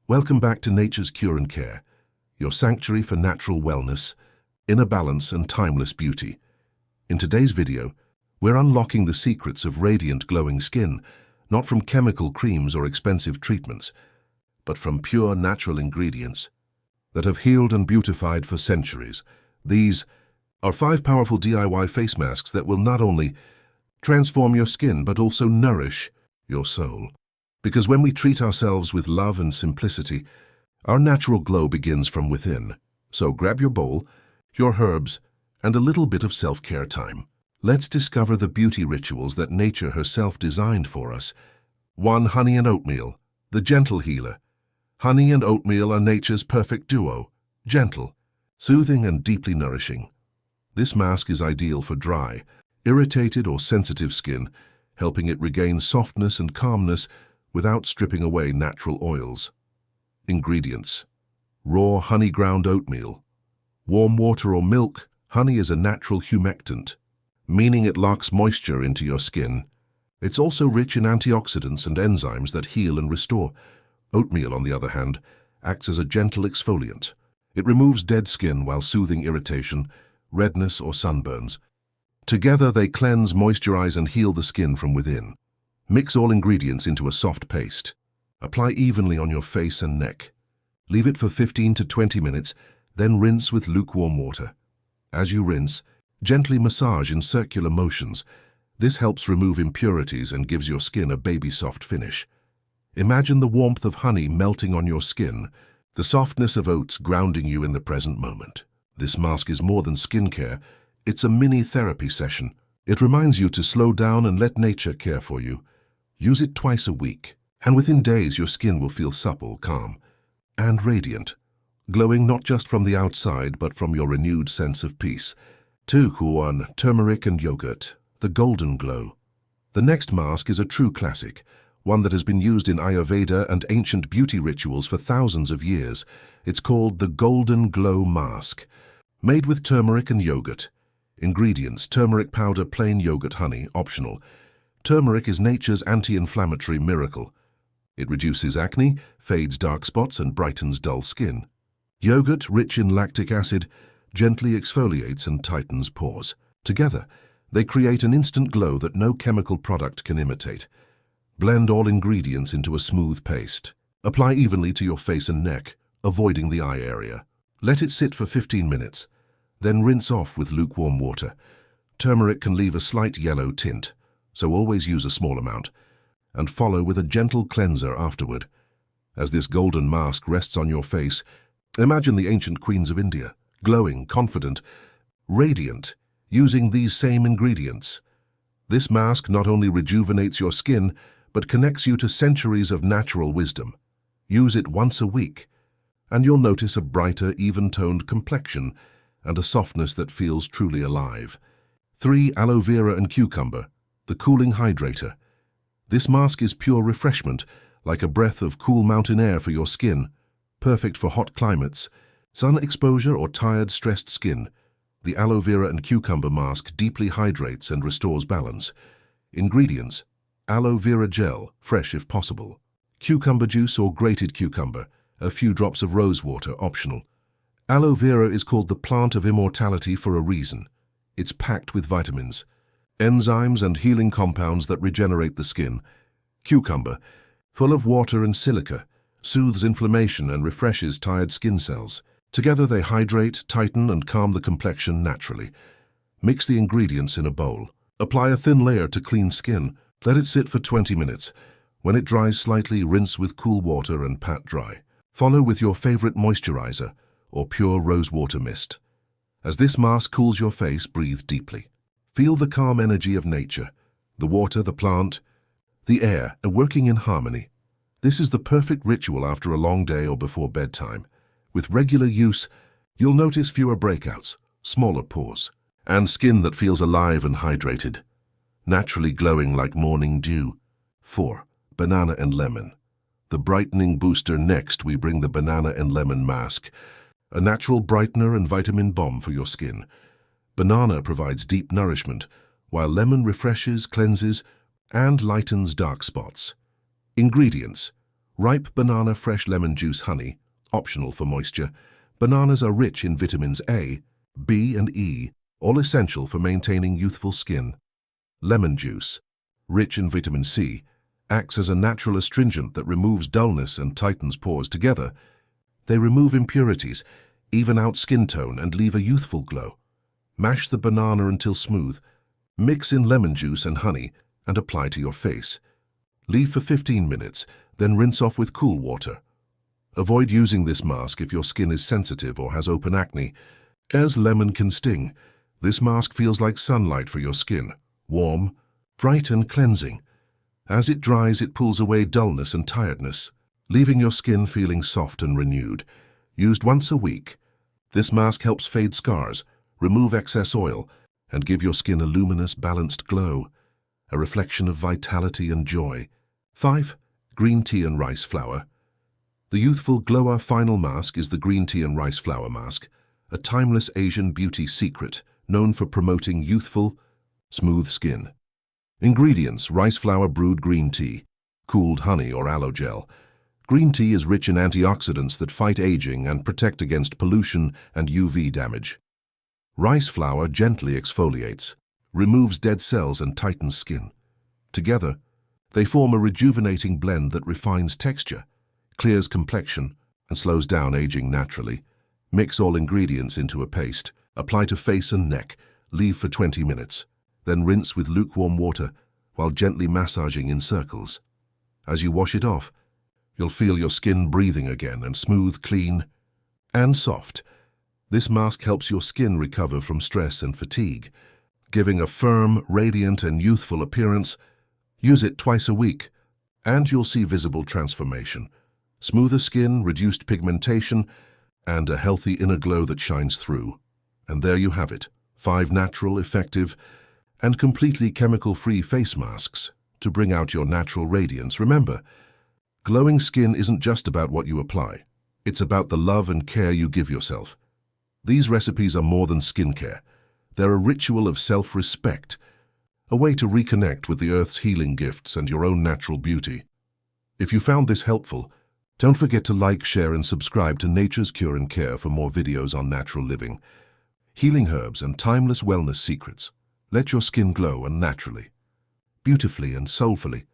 Welcome back to Nature's Cure and Care, your sanctuary for natural wellness, inner balance and timeless beauty. In today's video, we're unlocking the secrets of radiant glowing skin, not from chemical creams or expensive treatments, but from pure natural ingredients that have healed and beautified for centuries. These are 5 powerful DIY face masks that will not only transform your skin, but also nourish your soul. Because when we treat ourselves with love and simplicity, our natural glow begins from within. So grab your bowl, your herbs, and a little bit of self-care time. Let's discover the beauty rituals that nature herself designed for us. 1. Honey and oatmeal, the gentle healer. Honey and oatmeal are nature's perfect duo, gentle, soothing, and deeply nourishing. This mask is ideal for dry, irritated, or sensitive skin, helping it regain softness and calmness without stripping away natural oils. Ingredients: raw honey ground oatmeal. Warm water or milk. Honey is a natural humectant, meaning it locks moisture into your skin. It's also rich in antioxidants and enzymes that heal and restore. Oatmeal, on the other hand, acts as a gentle exfoliant. It removes dead skin while soothing irritation, redness, or sunburns. Together, they cleanse, moisturize, and heal the skin from within. Mix all ingredients into a soft paste. Apply evenly on your face and neck. Leave it for 15 to 20 minutes, then rinse with lukewarm water. As you rinse, gently massage in circular motions. This helps remove impurities and gives your skin a baby-soft finish. Imagine the warmth of honey melting on your skin, the softness of oats grounding you in the present moment. This mask is more than skincare. It's a mini therapy session. It reminds you to slow down and let nature care for you. Use it twice a week, and within days your skin will feel supple, calm, and radiant, glowing not just from the outside but from your renewed sense of peace. 2. Turmeric and yogurt, the golden glow. The next mask is a true classic, one that has been used in Ayurveda and ancient beauty rituals for thousands of years. It's called the Golden Glow Mask. Made with turmeric and yogurt. Ingredients: turmeric powder, plain yogurt, honey, optional. Turmeric is nature's anti-inflammatory miracle. It reduces acne, fades dark spots, and brightens dull skin. Yogurt, rich in lactic acid, gently exfoliates and tightens pores. Together, they create an instant glow that no chemical product can imitate. Blend all ingredients into a smooth paste. Apply evenly to your face and neck, avoiding the eye area. Let it sit for 15 minutes, then rinse off with lukewarm water. Turmeric can leave a slight yellow tint, so always use a small amount, and follow with a gentle cleanser afterward. As this golden mask rests on your face, imagine the ancient queens of India, glowing, confident, radiant, using these same ingredients. This mask not only rejuvenates your skin, but connects you to centuries of natural wisdom. Use it once a week, and you'll notice a brighter, even-toned complexion and a softness that feels truly alive. 3. Aloe vera and cucumber, the cooling hydrator. This mask is pure refreshment, like a breath of cool mountain air for your skin, perfect for hot climates, sun exposure, or tired, stressed skin. The aloe vera and cucumber mask deeply hydrates and restores balance. Ingredients: aloe vera gel, fresh if possible. Cucumber juice or grated cucumber, a few drops of rosewater, optional. Aloe vera is called the plant of immortality for a reason. It's packed with vitamins, enzymes, and healing compounds that regenerate the skin. Cucumber, full of water and silica, soothes inflammation and refreshes tired skin cells. Together they hydrate, tighten, and calm the complexion naturally. Mix the ingredients in a bowl. Apply a thin layer to clean skin. Let it sit for 20 minutes. When it dries slightly, rinse with cool water and pat dry. Follow with your favorite moisturizer or pure rosewater mist. As this mask cools your face, breathe deeply. Feel the calm energy of nature, the water, the plant, the air, working in harmony. This is the perfect ritual after a long day or before bedtime. With regular use, you'll notice fewer breakouts, smaller pores, and skin that feels alive and hydrated, naturally glowing like morning dew. 4. Banana and lemon, the brightening booster. Next, we bring the banana and lemon mask, a natural brightener and vitamin bomb for your skin. Banana provides deep nourishment, while lemon refreshes, cleanses, and lightens dark spots. Ingredients: Ripe banana fresh lemon juice honey, optional for moisture. Bananas are rich in vitamins A, B and E, all essential for maintaining youthful skin. Lemon juice, rich in vitamin C, acts as a natural astringent that removes dullness and tightens pores together. They remove impurities, even out skin tone and leave a youthful glow. Mash the banana until smooth. Mix in lemon juice and honey and apply to your face. Leave for 15 minutes, then rinse off with cool water. Avoid using this mask if your skin is sensitive or has open acne, as lemon can sting. This mask feels like sunlight for your skin, warm, bright and cleansing. As it dries, it pulls away dullness and tiredness, leaving your skin feeling soft and renewed. Used once a week, this mask helps fade scars, remove excess oil, and give your skin a luminous, balanced glow, a reflection of vitality and joy. 5. Green tea and rice flour. The youthful Glow Up final mask is the green tea and rice flour mask, a timeless Asian beauty secret known for promoting youthful, smooth skin. Ingredients: rice flour brewed green tea, cooled honey or aloe gel. Green tea is rich in antioxidants that fight aging and protect against pollution and UV damage. Rice flour gently exfoliates, removes dead cells and tightens skin. Together, they form a rejuvenating blend that refines texture, clears complexion, and slows down aging naturally. Mix all ingredients into a paste. Apply to face and neck. Leave for 20 minutes. Then rinse with lukewarm water while gently massaging in circles. As you wash it off, you'll feel your skin breathing again and smooth, clean, and soft. This mask helps your skin recover from stress and fatigue, giving a firm, radiant, and youthful appearance. Use it twice a week, and you'll see visible transformation. Smoother skin, reduced pigmentation, and a healthy inner glow that shines through. And there you have it, 5 natural, effective, and completely chemical-free face masks to bring out your natural radiance. Remember, glowing skin isn't just about what you apply. It's about the love and care you give yourself. These recipes are more than skincare. They're a ritual of self-respect, a way to reconnect with the Earth's healing gifts and your own natural beauty. If you found this helpful, don't forget to like, share, and subscribe to Nature's Cure and Care for more videos on natural living, healing herbs, and timeless wellness secrets. Let your skin glow and naturally, beautifully and soulfully.